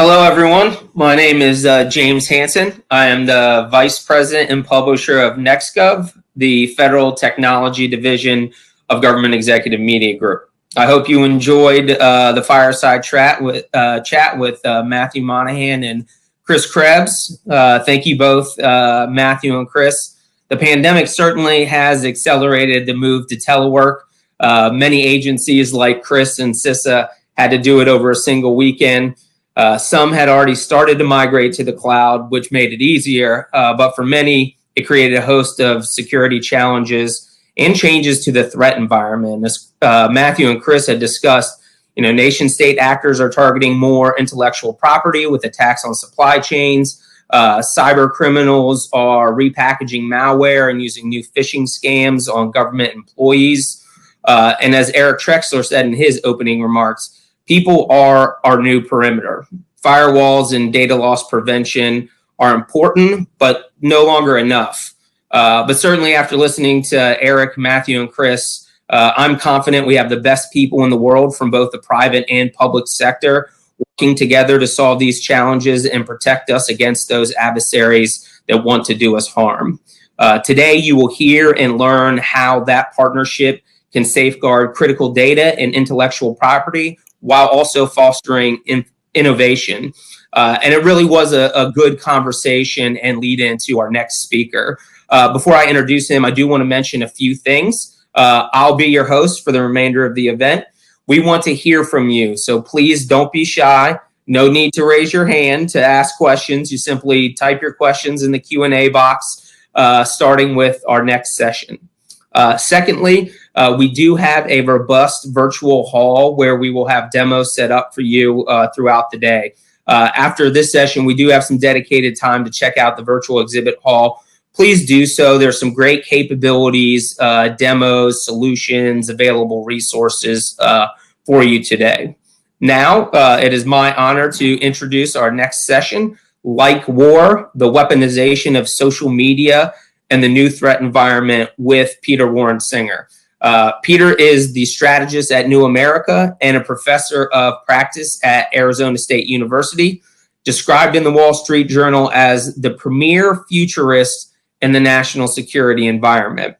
Hello, everyone. My name is James Hansen. I am the Vice President and Publisher of NextGov, the Federal Technology Division of Government Executive Media Group. I hope you enjoyed the fireside chat with Matthew Monahan and Chris Krebs. Thank you both, Matthew and Chris. The pandemic certainly has accelerated the move to telework. Many agencies like Chris and CISA had to do it over a single weekend. Some had already started to migrate to the cloud, which made it easier. But for many, it created a host of security challenges and changes to the threat environment. As Matthew and Chris had discussed, nation-state actors are targeting more intellectual property with attacks on supply chains. Cyber criminals are repackaging malware and using new phishing scams on government employees. And as Eric Trexler said in his opening remarks, people are our new perimeter. Firewalls and data loss prevention are important, but no longer enough. But certainly after listening to Eric, Matthew, and Chris, I'm confident we have the best people in the world from both the private and public sector working together to solve these challenges and protect us against those adversaries that want to do us harm. Today, you will hear and learn how that partnership can safeguard critical data and intellectual property while also fostering innovation. And it really was a good conversation and lead into our next speaker. Before I introduce him, I do want to mention a few things. I'll be your host for the remainder of the event. We want to hear from you, so please don't be shy. No need to raise your hand to ask questions. You simply type your questions in the Q&A box, starting with our next session. Secondly, we do have a robust virtual hall where we will have demos set up for you throughout the day. After this session, we do have some dedicated time to check out the virtual exhibit hall. Please do so. There's some great capabilities, demos, solutions, available resources for you today. Now, it is my honor to introduce our next session, LikeWar, the Weaponization of Social Media and the New Threat Environment with Peter Warren Singer. Peter is the strategist at New America and a professor of practice at Arizona State University, described in the Wall Street Journal as the premier futurist in the national security environment.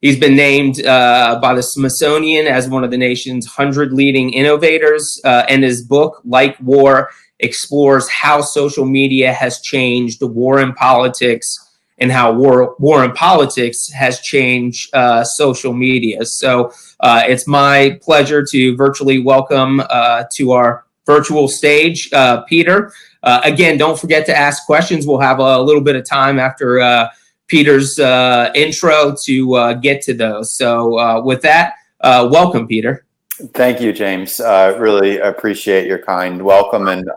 He's been named by the Smithsonian as one of the nation's 100 leading innovators, and his book, LikeWar, explores how social media has changed the war in politics and how war in politics has changed social media. So it's my pleasure to virtually welcome to our virtual stage, Peter. Again, don't forget to ask questions. We'll have a little bit of time after Peter's intro to get to those. So with that, welcome, Peter. Thank you, James. Really appreciate your kind welcome, and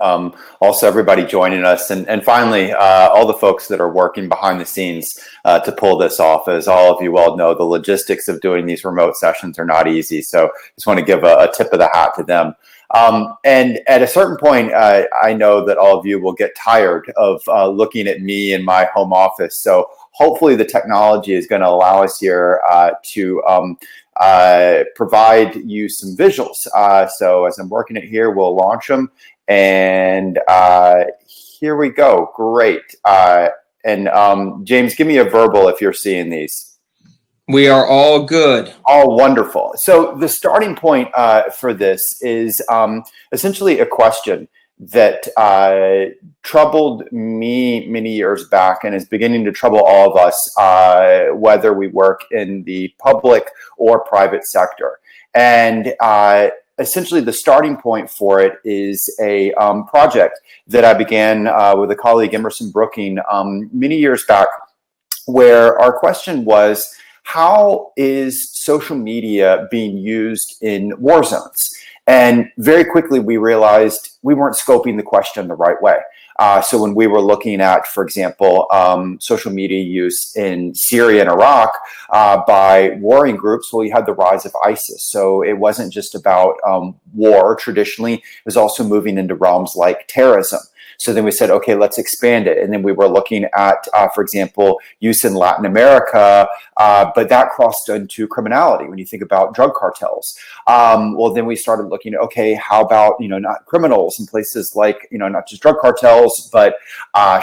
also everybody joining us. And finally, all the folks that are working behind the scenes to pull this off. As all of you well know, the logistics of doing these remote sessions are not easy. So just want to give a tip of the hat to them. And at a certain point, I know that all of you will get tired of looking at me in my home office. So hopefully the technology is going to allow us here to provide you some visuals. So as I'm working it here, we'll launch them. And here we go. Great. And James, give me a verbal if you're seeing these. We are all good. Oh, wonderful. So the starting point for this is essentially a question that troubled me many years back and is beginning to trouble all of us, whether we work in the public or private sector. And essentially the starting point for it is a project that I began with a colleague, Emerson Brooking, many years back, where our question was, how is social media being used in war zones? And very quickly, we realized we weren't scoping the question the right way. So when we were looking at, for example, social media use in Syria and Iraq by warring groups, well, you had the rise of ISIS. So it wasn't just about war traditionally. It was also moving into realms like terrorism. So then we said, okay, let's expand it. And then we were looking at, for example, use in Latin America, but that crossed into criminality when you think about drug cartels. Well, then we started looking at, okay, how about, not criminals in places like, not just drug cartels, but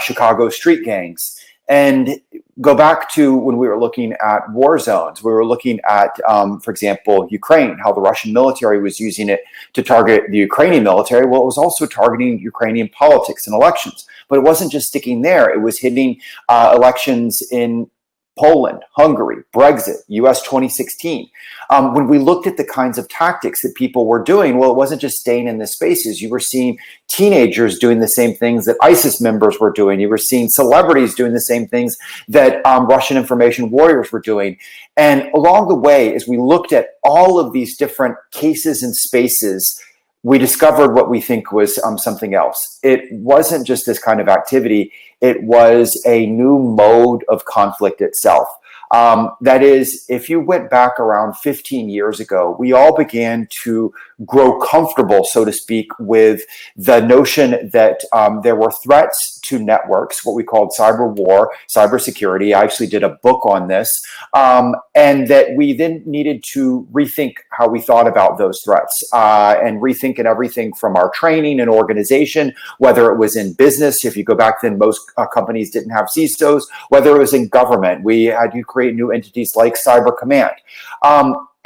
Chicago street gangs. And go back to when we were looking at war zones. We were looking at, for example, Ukraine, how the Russian military was using it to target the Ukrainian military. Well, it was also targeting Ukrainian politics and elections. But it wasn't just sticking there. It was hitting elections in Poland, Hungary, Brexit, US 2016. When we looked at the kinds of tactics that people were doing, well, it wasn't just staying in the spaces. You were seeing teenagers doing the same things that ISIS members were doing. You were seeing celebrities doing the same things that Russian information warriors were doing. And along the way, as we looked at all of these different cases and spaces, we discovered what we think was something else. It wasn't just this kind of activity. It was a new mode of conflict itself. That is, if you went back around 15 years ago, we all began to grow comfortable, so to speak, with the notion that there were threats to networks, what we called cyber war, cybersecurity. I actually did a book on this, and that we then needed to rethink how we thought about those threats and rethink in everything from our training and organization, whether it was in business. If you go back then, most companies didn't have CISOs, whether it was in government, we had to create new entities like Cyber Command.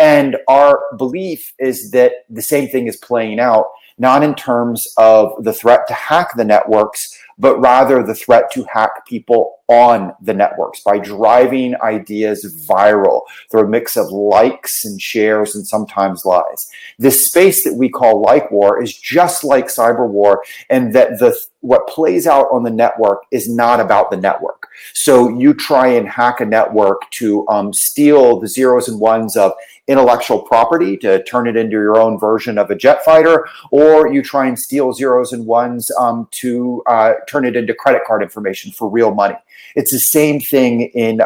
And our belief is that the same thing is playing out, not in terms of the threat to hack the networks, but rather the threat to hack people on the networks by driving ideas viral through a mix of likes and shares and sometimes lies. This space that we call LikeWar is just like cyber war, and that what plays out on the network is not about the network. So you try and hack a network to steal the zeros and ones of intellectual property to turn it into your own version of a jet fighter, or you try and steal zeros and ones to turn it into credit card information for real money. It's the same thing in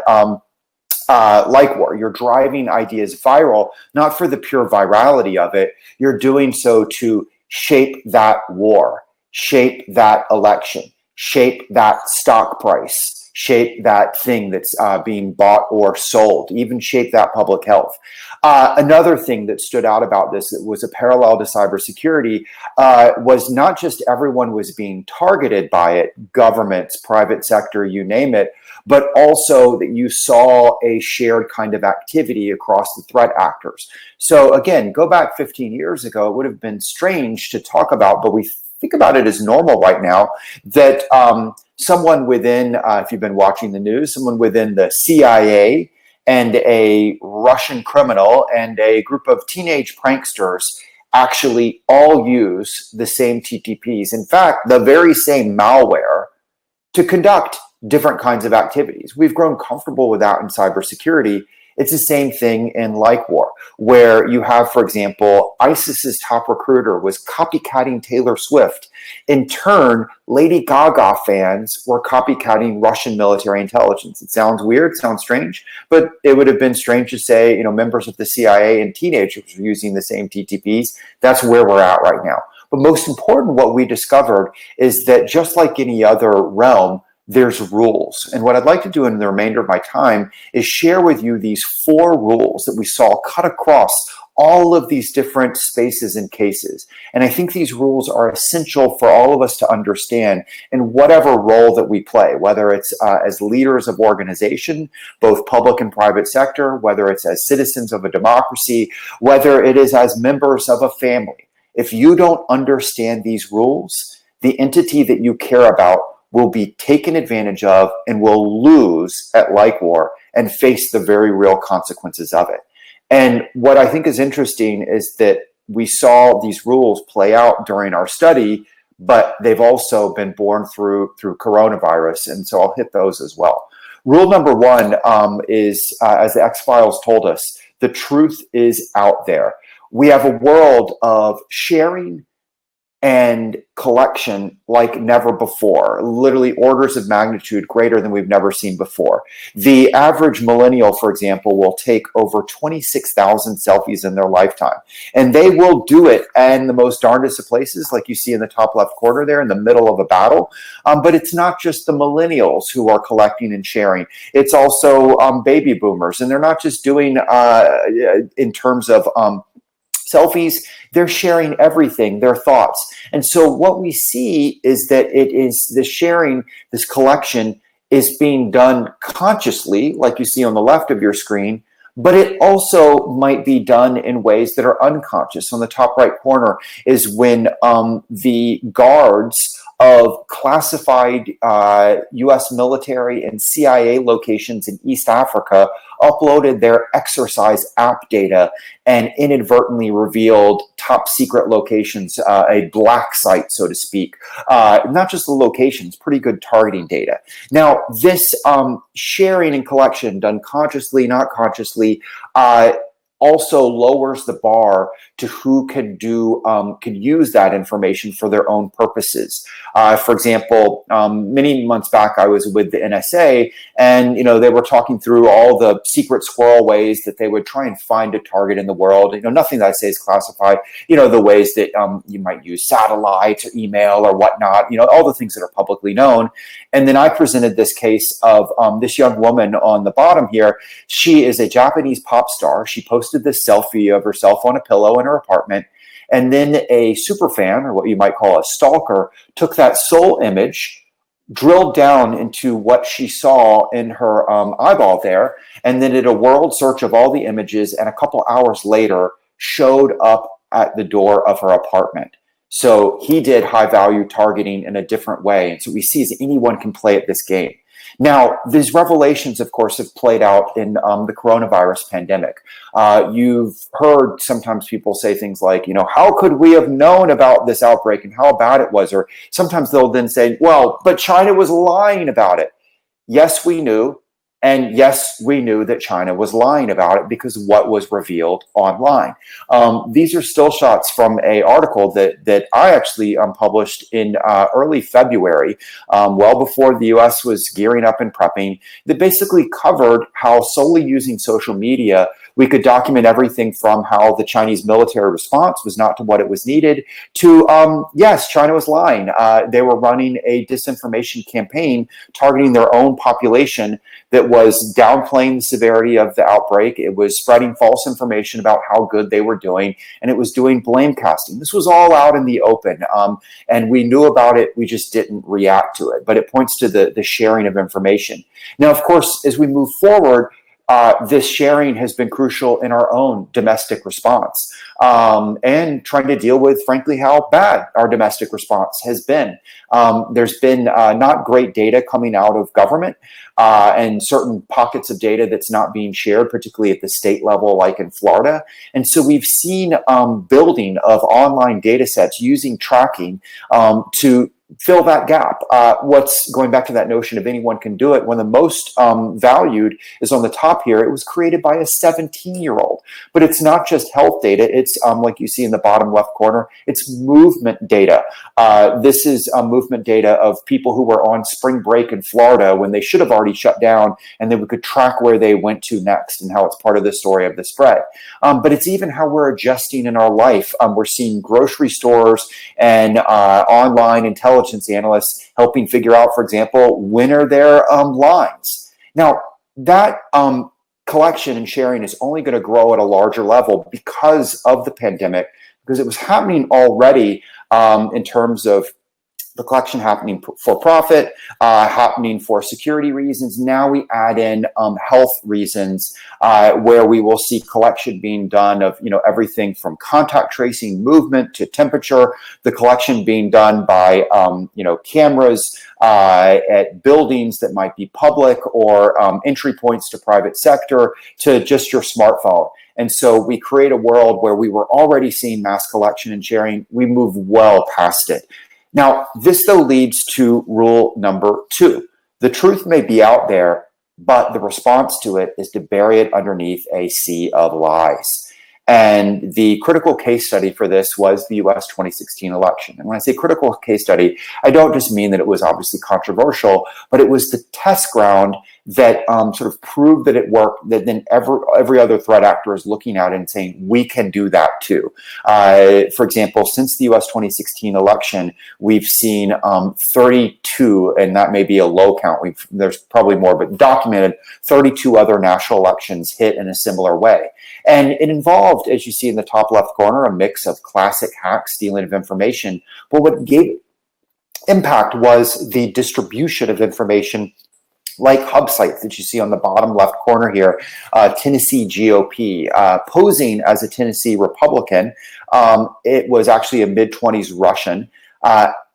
LikeWar. You're driving ideas viral, not for the pure virality of it. You're doing so to shape that war, shape that election, shape that stock price, shape that thing that's being bought or sold, even shape that public health. Another thing that stood out about this, that was a parallel to cybersecurity, was not just everyone was being targeted by it, governments, private sector, you name it, but also that you saw a shared kind of activity across the threat actors. So again, go back 15 years ago, it would have been strange to talk about, but we think about it as normal right now, that someone within, if you've been watching the news, someone within the CIA and a Russian criminal and a group of teenage pranksters actually all use the same TTPs. In fact, the very same malware to conduct different kinds of activities. We've grown comfortable with that in cybersecurity. It's the same thing in LikeWar, where you have, for example, ISIS's top recruiter was copycatting Taylor Swift. In turn, Lady Gaga fans were copycatting Russian military intelligence. It sounds weird, sounds strange, but it would have been strange to say, members of the CIA and teenagers were using the same TTPs. That's where we're at right now. But most important, what we discovered is that just like any other realm, there's rules. And what I'd like to do in the remainder of my time is share with you these 4 rules that we saw cut across all of these different spaces and cases. And I think these rules are essential for all of us to understand in whatever role that we play, whether it's as leaders of organization, both public and private sector, whether it's as citizens of a democracy, whether it is as members of a family. If you don't understand these rules, the entity that you care about will be taken advantage of and will lose at LikeWar and face the very real consequences of it. And what I think is interesting is that we saw these rules play out during our study, but they've also been born through coronavirus. And so I'll hit those as well. Rule number 1 is, as the X-Files told us, the truth is out there. We have a world of sharing and collection like never before, literally orders of magnitude greater than we've never seen before. The average millennial, for example, will take over 26,000 selfies in their lifetime. And they will do it in the most darndest of places, like you see in the top left corner there in the middle of a battle. But it's not just the millennials who are collecting and sharing. It's also baby boomers. And they're not just doing in terms of selfies, they're sharing everything, their thoughts. And so what we see is that it is the sharing, this collection is being done consciously, like you see on the left of your screen, but it also might be done in ways that are unconscious. On the top right corner is when the guards of classified US military and CIA locations in East Africa uploaded their exercise app data and inadvertently revealed top secret locations, a black site, so to speak. Not just the locations, pretty good targeting data. Now, this sharing and collection done consciously, not consciously, also lowers the bar to who can use that information for their own purposes. For example, many months back, I was with the NSA, and they were talking through all the secret squirrel ways that they would try and find a target in the world. Nothing that I say is classified. The ways that you might use satellite, or email, or whatnot. All the things that are publicly known. And then I presented this case of this young woman on the bottom here. She is a Japanese pop star. She posted this selfie of herself on a pillow in her apartment. And then a super fan, or what you might call a stalker, took that sole image, drilled down into what she saw in her eyeball there, and then did a world search of all the images, and a couple hours later showed up at the door of her apartment. So he did high value targeting in a different way. And so we see as anyone can play at this game. Now, these revelations, of course, have played out in the coronavirus pandemic. You've heard sometimes people say things like, how could we have known about this outbreak and how bad it was? Or sometimes they'll then say, well, but China was lying about it. Yes, we knew. And yes, we knew that China was lying about it because of what was revealed online. These are still shots from an article that I actually published in early February, well before the US was gearing up and prepping, that basically covered how solely using social media, we could document everything from how the Chinese military response was not to what it was needed to, yes, China was lying. They were running a disinformation campaign targeting their own population that was downplaying the severity of the outbreak. It was spreading false information about how good they were doing, and it was doing blame casting. This was all out in the open, and we knew about it. We just didn't react to it. But it points to the sharing of information. Now, of course, as we move forward, this sharing has been crucial in our own domestic response, and trying to deal with, frankly, how bad our domestic response has been. There's been not great data coming out of government, and certain pockets of data that's not being shared, particularly at the state level, like in Florida. And so we've seen building of online data sets using tracking to fill that gap. What's going back to that notion of anyone can do it, one of the most valued is on the top here. It was created by a 17-year-old, but it's not just health data. It's like you see in the bottom left corner, it's movement data. This is movement data of people who were on spring break in Florida when they should have already shut down, and then we could track where they went to next and how it's part of the story of the spread. But it's even how we're adjusting in our life. We're seeing grocery stores and online intelligence analysts helping figure out, for example, when are there lines. Now, that collection and sharing is only going to grow at a larger level because of the pandemic, because it was happening already in terms of the collection happening for profit, happening for security reasons. Now we add in health reasons, where we will see collection being done of everything from contact tracing, movement to temperature. The collection being done by cameras at buildings that might be public, or entry points to private sector, to just your smartphone. And so we create a world where we were already seeing mass collection and sharing. We move well past it. Now, this, though, leads to rule number 2. The truth may be out there, but the response to it is to bury it underneath a sea of lies. And the critical case study for this was the US 2016 election. And when I say critical case study, I don't just mean that it was obviously controversial, but it was the test ground that sort of proved that it worked, that then every other threat actor is looking at it and saying, we can do that too. For example, since the US 2016 election, we've seen 32, and that may be a low count, there's probably more, but documented 32 other national elections hit in a similar way. And it involved, as you see in the top left corner, a mix of classic hacks, stealing of information. But what gave impact was the distribution of information, like hub sites that you see on the bottom left corner here, Tennessee GOP, posing as a Tennessee Republican. It was actually a mid-20s Russian.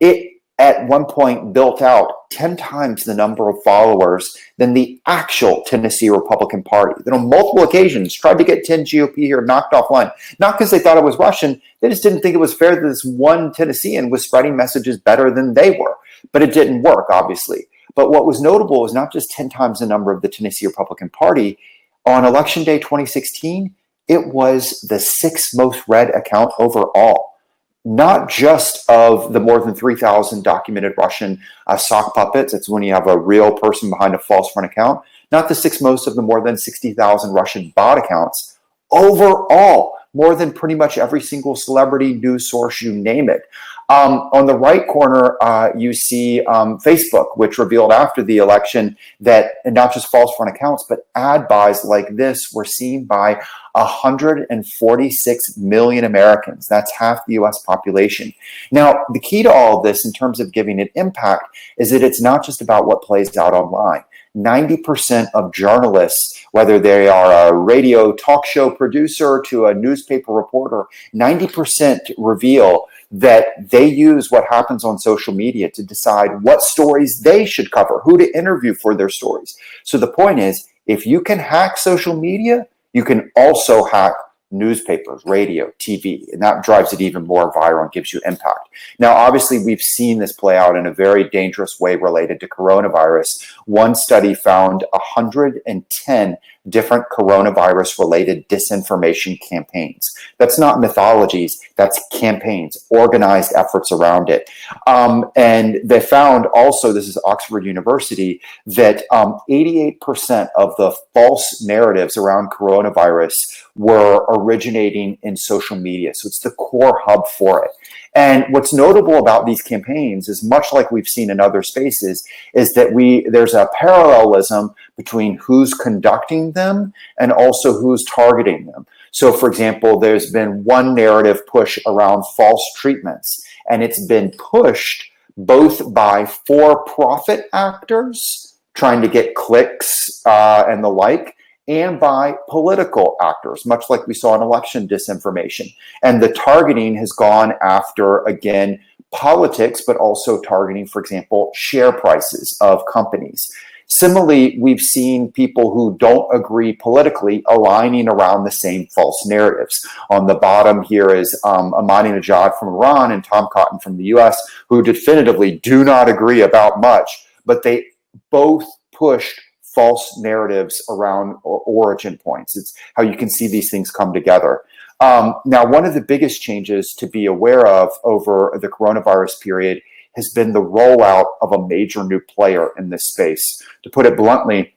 It at one point built out 10 times the number of followers than the actual Tennessee Republican Party. That on multiple occasions tried to get 10 GOP here knocked offline, not because they thought it was Russian, they just didn't think it was fair that this one Tennessean was spreading messages better than they were. But it didn't work, obviously. But what was notable was not just 10 times the number of the Tennessee Republican Party. On Election Day 2016, it was the 6th most read account overall. Not just of the more than 3,000 documented Russian sock puppets. It's when you have a real person behind a false front account. Not the 6th most of the more than 60,000 Russian bot accounts. Overall, more than pretty much every single celebrity, news source, you name it. On the right corner, you see Facebook, which revealed after the election that not just false front accounts, but ad buys like this were seen by 146 million Americans. That's half the US population. Now, the key to all of this in terms of giving it impact is that it's not just about what plays out online. 90% of journalists, whether they are a radio talk show producer to a newspaper reporter, 90% reveal that they use what happens on social media to decide what stories they should cover, who to interview for their stories. So the point is, if you can hack social media, you can also hack newspapers, radio, TV, and that drives it even more viral and gives you impact. Now, obviously, we've seen this play out in a very dangerous way related to coronavirus. One study found 110 different coronavirus-related disinformation campaigns. That's not mythologies, that's campaigns, organized efforts around it. And they found also, this is Oxford University, that 88% of the false narratives around coronavirus were originating in social media. So it's the core hub for it. And what's notable about these campaigns is, much like we've seen in other spaces, is that there's a parallelism between who's conducting them and also who's targeting them. So, for example, there's been one narrative push around false treatments, and it's been pushed both by for-profit actors trying to get clicks and the like, and by political actors, much like we saw in election disinformation. And the targeting has gone after, again, politics, but also targeting, for example, share prices of companies. Similarly, we've seen people who don't agree politically aligning around the same false narratives. On the bottom here is Ahmadinejad from Iran and Tom Cotton from the US, who definitively do not agree about much, but they both pushed false narratives around origin points. It's how you can see these things come together. Now, one of the biggest changes to be aware of over the coronavirus period has been the rollout of a major new player in this space. To put it bluntly,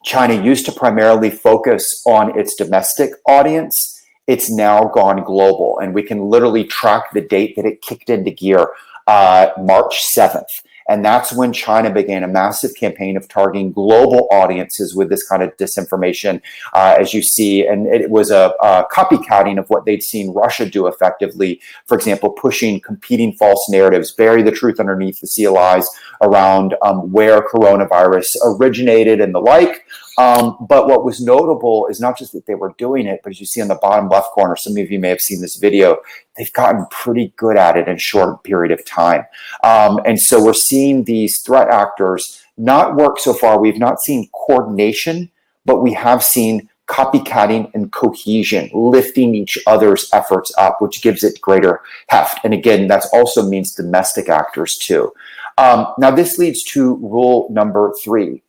China used to primarily focus on its domestic audience. It's now gone global, and we can literally track the date that it kicked into gear, March 7th. And that's when China began a massive campaign of targeting global audiences with this kind of disinformation, as you see. And it was a copycatting of what they'd seen Russia do effectively. For example, pushing competing false narratives, bury the truth underneath the sea lies around where coronavirus originated and the like. But what was notable is not just that they were doing it, but as you see on the bottom left corner, some of you may have seen this video, they've gotten pretty good at it in a short period of time. And so we're seeing these threat actors not work so far. We've not seen coordination, but we have seen copycatting and cohesion, lifting each other's efforts up, which gives it greater heft. And again, that also means domestic actors too. Now, this leads to rule number 3.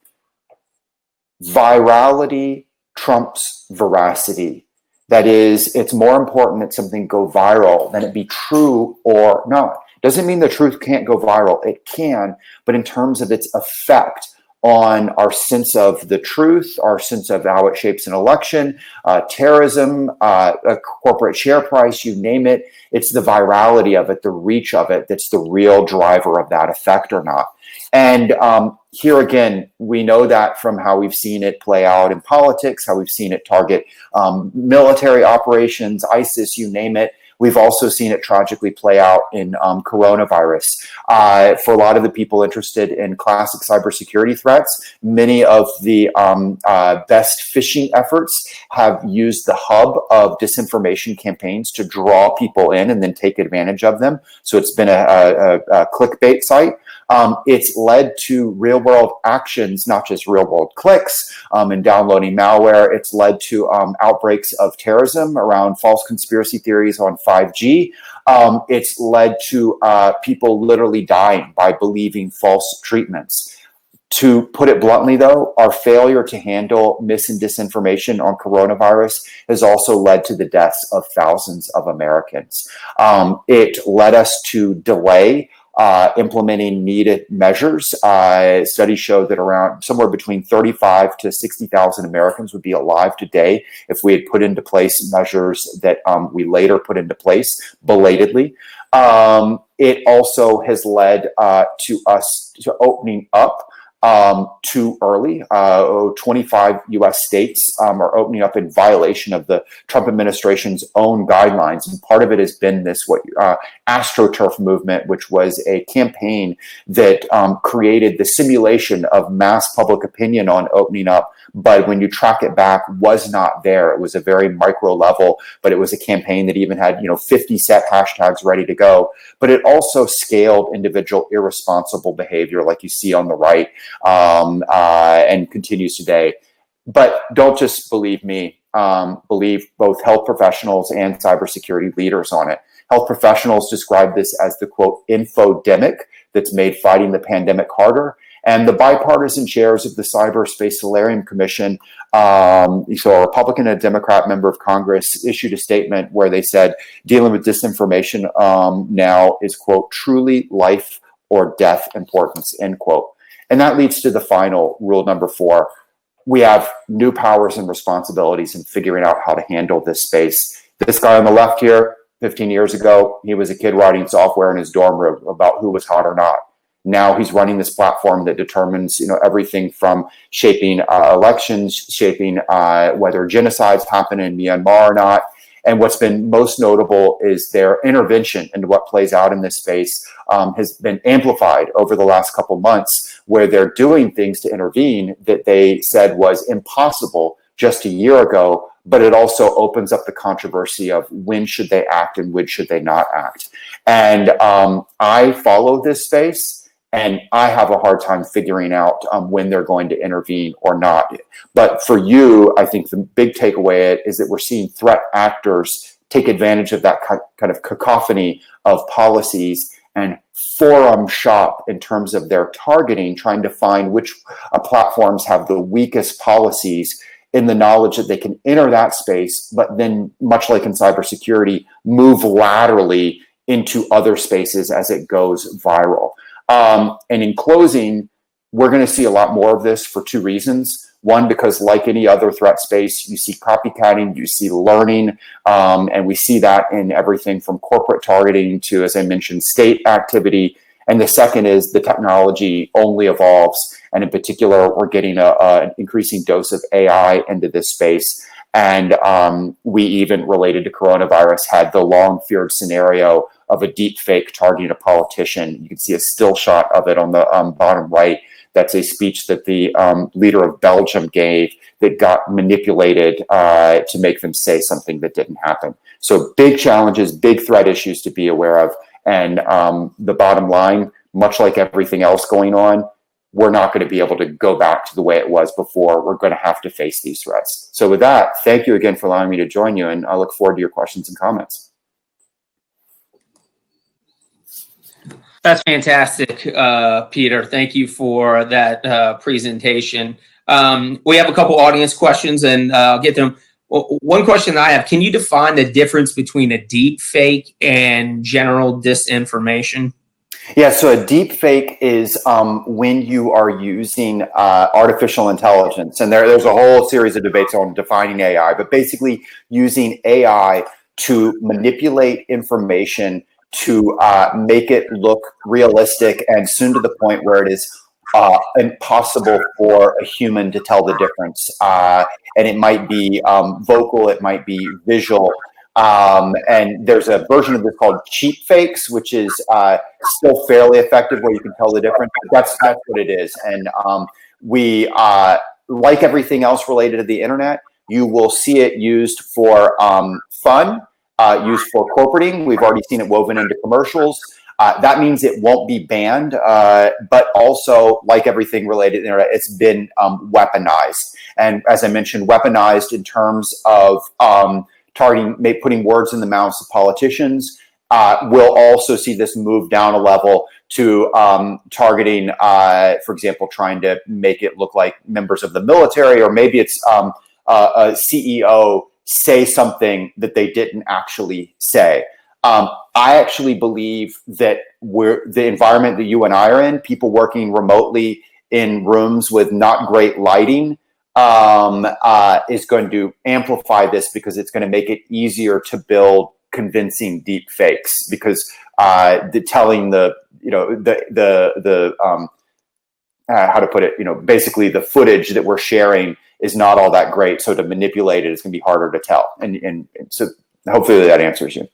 Virality trumps veracity. That is, it's more important that something go viral than it be true or not. Doesn't mean the truth can't go viral. It can, but in terms of its effect on our sense of the truth, our sense of how it shapes an election, terrorism, a corporate share price, you name it, it's the virality of it, the reach of it, that's the real driver of that effect or not. And here again, we know that from how we've seen it play out in politics, how we've seen it target military operations, ISIS, you name it. We've also seen it tragically play out in coronavirus. For a lot of the people interested in classic cybersecurity threats, many of the best phishing efforts have used the hub of disinformation campaigns to draw people in and then take advantage of them. So it's been a clickbait site. It's led to real world actions, not just real world clicks and downloading malware. It's led to outbreaks of terrorism around false conspiracy theories on 5G. It's led to people literally dying by believing false treatments. To put it bluntly, though, our failure to handle mis and disinformation on coronavirus has also led to the deaths of thousands of Americans. It led us to delay implementing needed measures. Studies show that around somewhere between 35 to 60,000 Americans would be alive today if we had put into place measures that we later put into place belatedly. It also has led to us to opening up too early. 25 U.S. states are opening up in violation of the Trump administration's own guidelines. And part of it has been this Astroturf Movement, which was a campaign that created the simulation of mass public opinion on opening up. But when you track it back, was not there. It was a very micro level, but it was a campaign that even had 50 set hashtags ready to go. But it also scaled individual irresponsible behavior like you see on the right and continues today. But don't just believe me. Believe both health professionals and cybersecurity leaders on it. Health professionals describe this as the, quote, infodemic that's made fighting the pandemic harder. And the bipartisan chairs of the Cyberspace Solarium Commission, so a Republican and a Democrat member of Congress, issued a statement where they said dealing with disinformation now is, quote, truly life or death importance, end quote. And that leads to the final rule number 4. We have new powers and responsibilities in figuring out how to handle this space. This guy on the left here, 15 years ago, he was a kid writing software in his dorm room about who was hot or not. Now he's running this platform that determines, everything from shaping elections, shaping whether genocides happen in Myanmar or not. And what's been most notable is their intervention into what plays out in this space has been amplified over the last couple months, where they're doing things to intervene that they said was impossible just a year ago. But it also opens up the controversy of when should they act and when should they not act. And I follow this space. And I have a hard time figuring out when they're going to intervene or not. But for you, I think the big takeaway is that we're seeing threat actors take advantage of that kind of cacophony of policies and forum shop in terms of their targeting, trying to find which platforms have the weakest policies in the knowledge that they can enter that space, but then, much like in cybersecurity, move laterally into other spaces as it goes viral. And in closing, we're going to see a lot more of this for 2 reasons. One, because like any other threat space, you see copycatting, you see learning, and we see that in everything from corporate targeting to, as I mentioned, state activity. And the second is the technology only evolves. And in particular, we're getting an increasing dose of AI into this space. And we even, related to coronavirus, had the long feared scenario of a deep fake targeting a politician. You can see a still shot of it on the bottom right. That's a speech that the leader of Belgium gave that got manipulated to make them say something that didn't happen. So big challenges, big threat issues to be aware of. And the bottom line, much like everything else going on, we're not going to be able to go back to the way it was before. We're going to have to face these threats. So with that, thank you again for allowing me to join you, and I look forward to your questions and comments. That's fantastic, Peter. Thank you for that presentation. We have a couple audience questions, and I'll get them. One question I have, can you define the difference between a deep fake and general disinformation? Yeah, so a deep fake is when you are using artificial intelligence, and there's a whole series of debates on defining AI, but basically using AI to manipulate information to make it look realistic and soon to the point where it is impossible for a human to tell the difference. And it might be vocal, it might be visual. And there's a version of this called cheap fakes, which is still fairly effective where you can tell the difference. That's what it is. And we, like everything else related to the internet, you will see it used for fun, used for corporating. We've already seen it woven into commercials. That means it won't be banned, but also, like everything related to the internet, it's been weaponized. And as I mentioned, weaponized in terms of putting words in the mouths of politicians. We'll also see this move down a level to targeting, for example, trying to make it look like members of the military, or maybe it's a CEO say something that they didn't actually say. I actually believe that the environment that you and I are in, people working remotely in rooms with not great lighting, is going to amplify this, because it's going to make it easier to build convincing deep fakes, because telling how to put it, basically the footage that we're sharing is not all that great. So to manipulate it is going to be harder to tell. And so hopefully that answers you.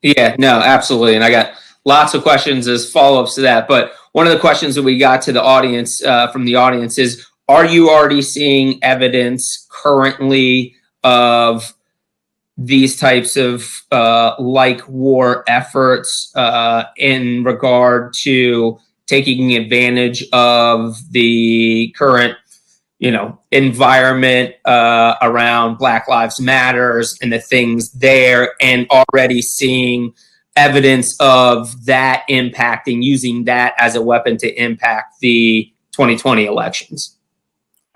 Yeah, no, absolutely. And I got lots of questions as follow-ups to that. But one of the questions that we got to the audience from the audience is, are you already seeing evidence currently of these types of LikeWar efforts in regard to taking advantage of the current environment around Black Lives Matters and the things there, and already seeing evidence of that impacting, using that as a weapon to impact the 2020 elections?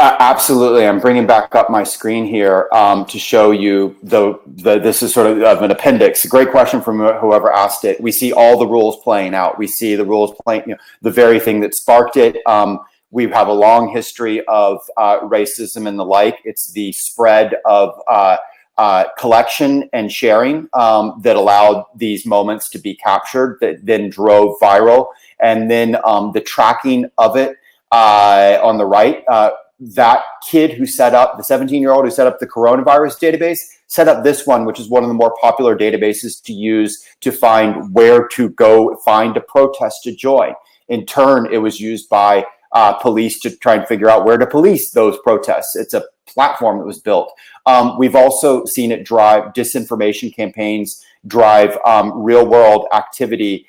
Absolutely. I'm bringing back up my screen here to show you this is sort of an appendix. Great question from whoever asked it. We see all the rules playing out. We see the rules playing, the very thing that sparked it. We have a long history of racism and the like. It's the spread of collection and sharing that allowed these moments to be captured, that then drove viral. And then the tracking of it on the right, that kid who set up, the 17-year-old who set up the coronavirus database, set up this one, which is one of the more popular databases to use to find where to go find a protest to join. In turn, it was used by police to try and figure out where to police those protests. It's a platform that was built. We've also seen it drive disinformation campaigns, drive real world activity.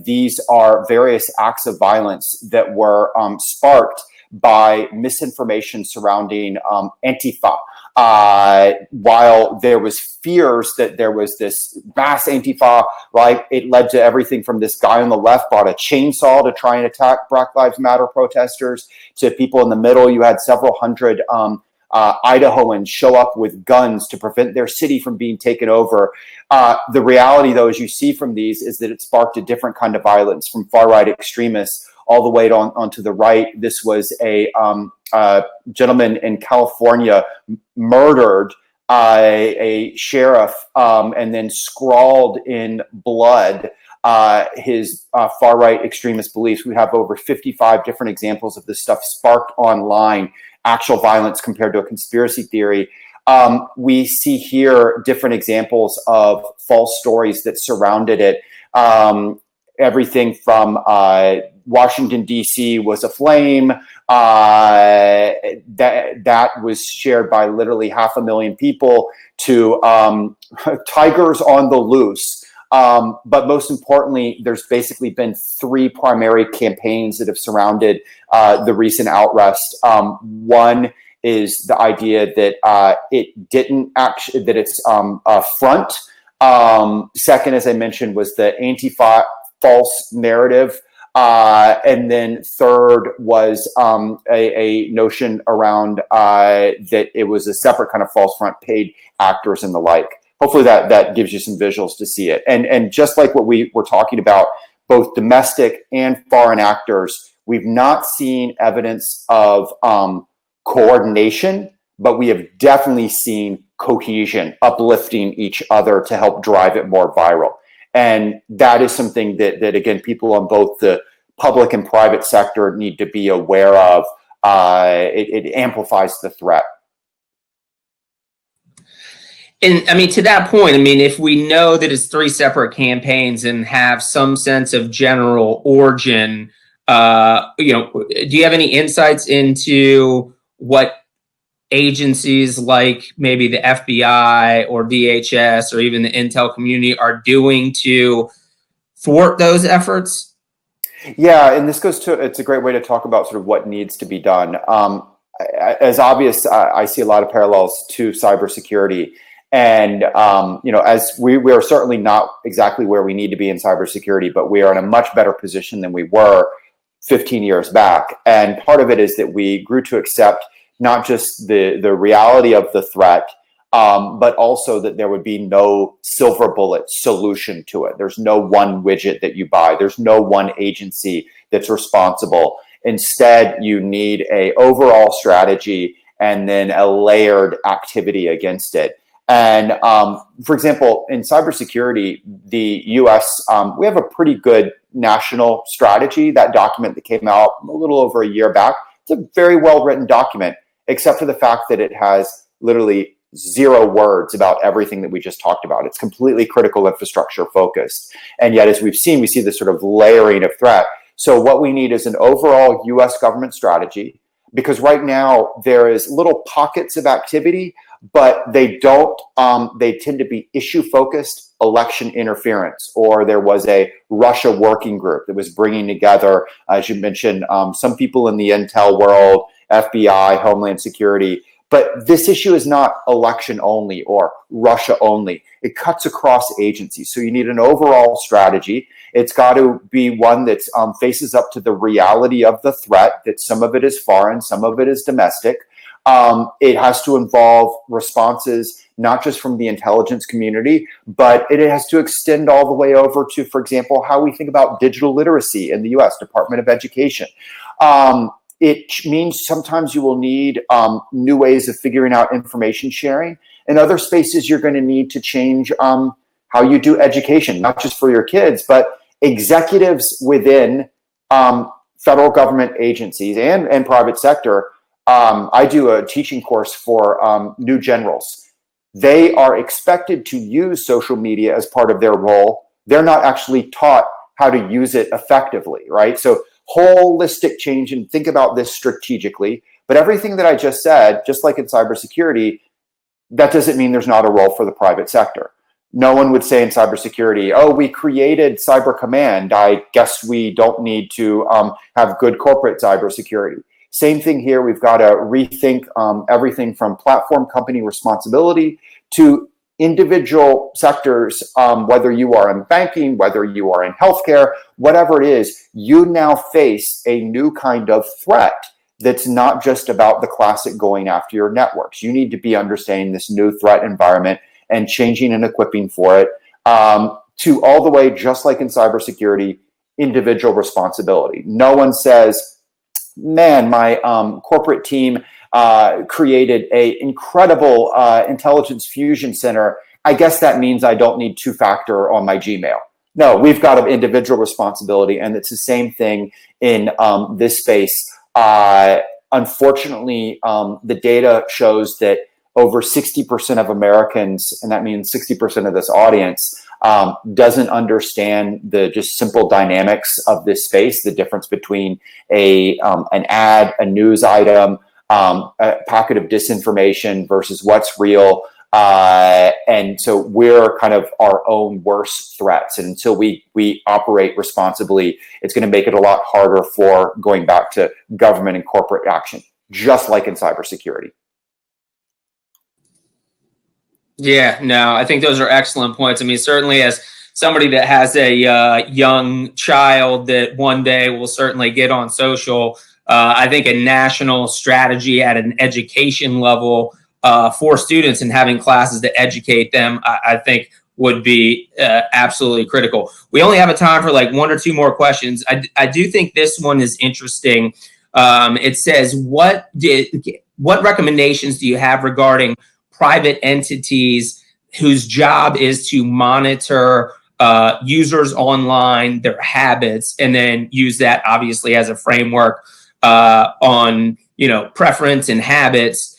These are various acts of violence that were sparked by misinformation surrounding Antifa. While there was fears that there was this mass Antifa, right, it led to everything from this guy on the left brought a chainsaw to try and attack Black Lives Matter protesters, to people in the middle. You had several hundred Idahoans show up with guns to prevent their city from being taken over. The reality, though, as you see from these, is that it sparked a different kind of violence from far-right extremists all the way onto the right. This was a gentleman in California murdered a sheriff and then scrawled in blood his far-right extremist beliefs. We have over 55 different examples of this stuff sparked online, actual violence compared to a conspiracy theory. We see here different examples of false stories that surrounded it. Everything from Washington, D.C. was aflame. That was shared by literally 500,000 people, to tigers on the loose. But most importantly, there's basically been three primary campaigns that have surrounded the recent outrest. One is the idea that it didn't actually, that it's a front. Second, as I mentioned, was the Antifa false narrative. And then third was a notion around that it was a separate kind of false front, paid actors and the like. Hopefully that gives you some visuals to see it. And just like what we were talking about, both domestic and foreign actors, we've not seen evidence of coordination, but we have definitely seen cohesion, uplifting each other to help drive it more viral. And that is something that again, people on both the public and private sector need to be aware of. It amplifies the threat. And I mean, to that point, I mean, if we know that it's 3 separate campaigns and have some sense of general origin, do you have any insights into what agencies like maybe the FBI or DHS or even the intel community are doing to thwart those efforts? Yeah, and this goes to, it's a great way to talk about sort of what needs to be done. As obvious, I see a lot of parallels to cybersecurity. And, as we are certainly not exactly where we need to be in cybersecurity, but we are in a much better position than we were 15 years back. And part of it is that we grew to accept not just the reality of the threat, but also that there would be no silver bullet solution to it. There's no one widget that you buy. There's no one agency that's responsible. Instead, you need a overall strategy and then a layered activity against it. And for example, in cybersecurity, the US, we have a pretty good national strategy. That document that came out a little over a year back, it's a very well-written document, except for the fact that it has literally 0 words about everything that we just talked about. It's completely critical infrastructure focused. And yet, as we've seen, we see this sort of layering of threat. So what we need is an overall US government strategy, because right now there is little pockets of activity, but they don't, they tend to be issue focused, election interference, or there was a Russia working group that was bringing together, as you mentioned, some people in the intel world, FBI, Homeland Security. But this issue is not election only or Russia only. It cuts across agencies. So you need an overall strategy. It's got to be one that faces up to the reality of the threat, that some of it is foreign, some of it is domestic. It has to involve responses, not just from the intelligence community, but it has to extend all the way over to, for example, how we think about digital literacy in the US Department of Education. It means sometimes you will need new ways of figuring out information sharing. In other spaces, you're going to need to change how you do education, not just for your kids, but executives within federal government agencies and private sector. I do a teaching course for new generals. They are expected to use social media as part of their role. They're not actually taught how to use it effectively, right? So holistic change, and think about this strategically. But everything that I just said, just like in cybersecurity, that doesn't mean there's not a role for the private sector. No one would say in cybersecurity, oh, we created Cyber Command, I guess we don't need to have good corporate cybersecurity. Same thing here. We've got to rethink everything from platform company responsibility to individual sectors, whether you are in banking, whether you are in healthcare, whatever it is, you now face a new kind of threat that's not just about the classic going after your networks. You need to be understanding this new threat environment and changing and equipping for it, to all the way, just like in cybersecurity, individual responsibility. No one says, man, my corporate team created an incredible intelligence fusion center. I guess that means I don't need 2-factor on my Gmail. No, we've got an individual responsibility, and it's the same thing in this space. Unfortunately, the data shows that over 60% of Americans, and that means 60% of this audience, doesn't understand the just simple dynamics of this space, the difference between an ad, a news item, a packet of disinformation versus what's real. And so we're kind of our own worst threats. And until we operate responsibly, it's going to make it a lot harder for going back to government and corporate action, just like in cybersecurity. Yeah, no, I think those are excellent points. I mean, certainly as somebody that has a young child that one day will certainly get on social, I think a national strategy at an education level for students and having classes to educate them, I think would be absolutely critical. We only have a time for like one or two more questions. I do think this one is interesting. It says, what recommendations do you have regarding private entities whose job is to monitor users online, their habits, and then use that obviously as a framework on preference and habits,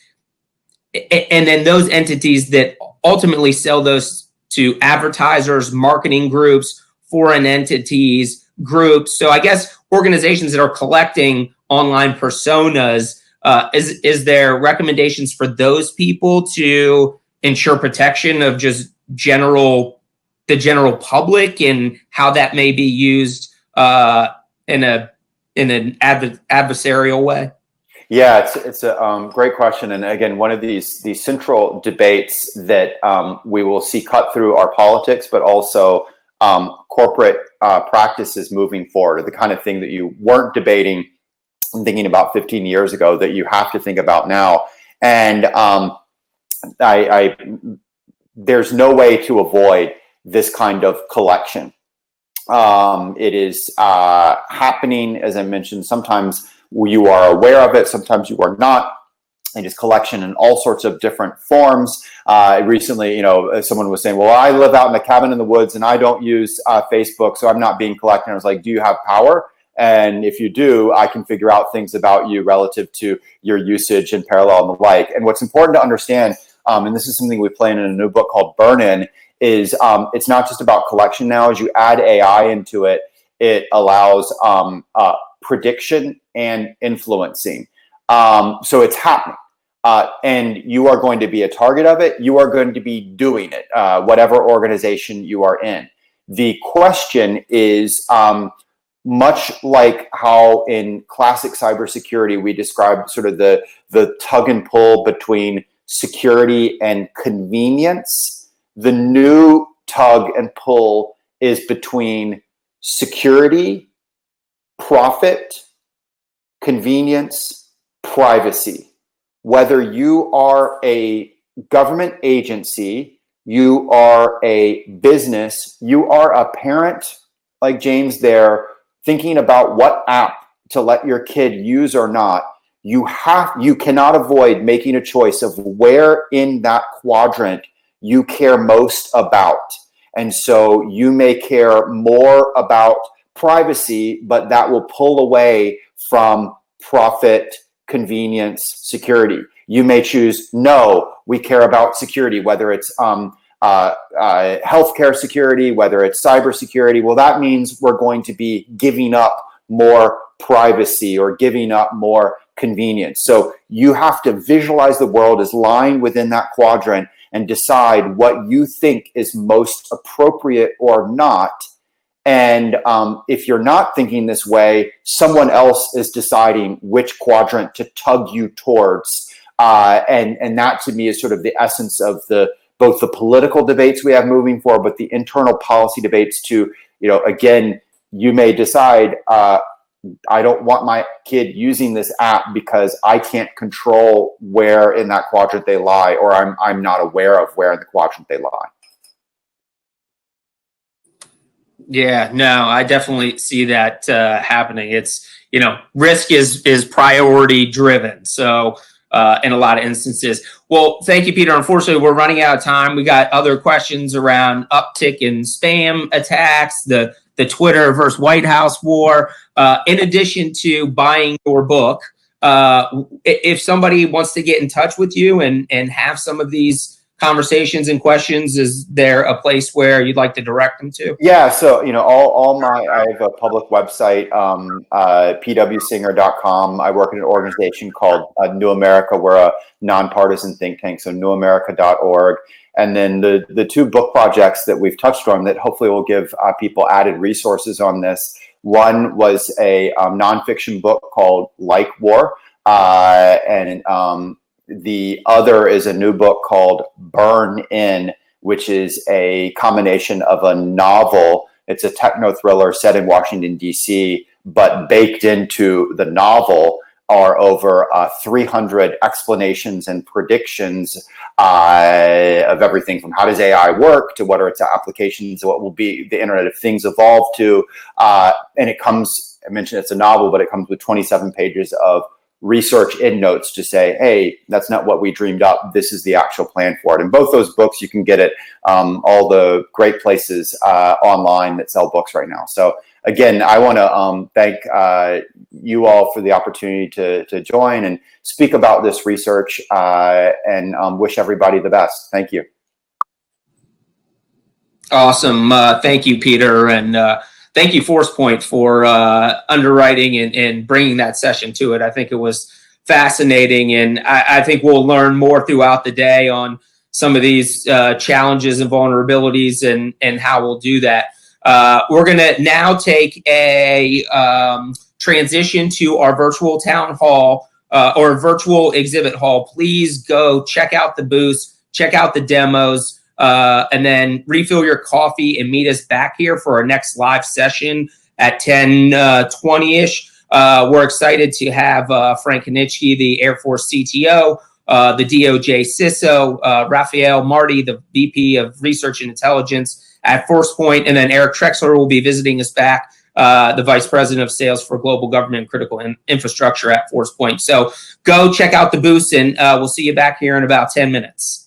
and then those entities that ultimately sell those to advertisers, marketing groups, foreign entities, groups. So I guess organizations that are collecting online personas, is there recommendations for those people to ensure protection of just the general public and how that may be used in an adversarial way? Yeah, it's a great question, and again, one of these central debates that we will see cut through our politics, but also corporate practices moving forward. The kind of thing that you weren't debating and thinking about 15 years ago that you have to think about now. And there's no way to avoid this kind of collection. It is happening, as I mentioned. Sometimes you are aware of it, sometimes you are not. It is collection in all sorts of different forms. Recently, someone was saying, well, I live out in a cabin in the woods and I don't use Facebook, so I'm not being collected. And I was like, do you have power? And if you do, I can figure out things about you relative to your usage and parallel and the like. And what's important to understand, and this is something we play in a new book called Burn-In, is it's not just about collection now. As you add AI into it, it allows prediction and influencing. So it's happening. And you are going to be a target of it. You are going to be doing it, whatever organization you are in. The question is, much like how in classic cybersecurity, we describe sort of the tug and pull between security and convenience. The new tug and pull is between security, profit, convenience, privacy. Whether you are a government agency, you are a business, you are a parent like James there, thinking about what app to let your kid use or not, you cannot avoid making a choice of where in that quadrant you care most about. And so you may care more about privacy, but that will pull away from profit, convenience, security. You may choose, no, we care about security, whether it's healthcare security, whether it's cybersecurity. Well, that means we're going to be giving up more privacy or giving up more convenience. So you have to visualize the world as lying within that quadrant and decide what you think is most appropriate or not. And if you're not thinking this way, someone else is deciding which quadrant to tug you towards. And that to me is sort of the essence of both the political debates we have moving forward, but the internal policy debates too. Again, you may decide, I don't want my kid using this app because I can't control where in that quadrant they lie, or I'm not aware of where in the quadrant they lie. Yeah, no, I definitely see that happening. It's, risk is priority driven. So in a lot of instances. Well, thank you, Peter. Unfortunately, we're running out of time. We got other questions around uptick in spam attacks, the Twitter versus White House war. In addition to buying your book, if somebody wants to get in touch with you and have some of these conversations and questions, is there a place where you'd like to direct them to? Yeah, so I have a public website, pwsinger.com. I work in an organization called New America. We're a nonpartisan think tank, so newamerica.org. And then the two book projects that we've touched on that hopefully will give people added resources on this. One was a nonfiction book called LikeWar, and the other is a new book called Burn-In, which is a combination of a novel. It's a techno thriller set in Washington, D.C., but baked into the novel are over 300 explanations and predictions of everything from how does AI work to what are its applications, what will be the Internet of Things evolve to. And it comes, I mentioned it's a novel, but it comes with 27 pages of research in notes to say, hey, that's not what we dreamed up. This is the actual plan for it. And both those books, you can get it all the great places online that sell books right now. So again, I want to thank you all for the opportunity to join and speak about this research and wish everybody the best. Thank you. Awesome. Thank you, Peter. And thank you, ForcePoint, for underwriting and bringing that session to it. I think it was fascinating. And I think we'll learn more throughout the day on some of these challenges and vulnerabilities and how we'll do that. We're going to now take a transition to our virtual town hall or virtual exhibit hall. Please go check out the booths, check out the demos, and then refill your coffee and meet us back here for our next live session at 10:20-ish. We're excited to have Frank Konitsky, the Air Force CTO, the DOJ CISO, Raphael Marty, the VP of Research and Intelligence at ForcePoint, and then Eric Trexler will be visiting us back, the Vice President of Sales for Global Government and Critical Infrastructure at ForcePoint. So go check out the booths, and we'll see you back here in about 10 minutes.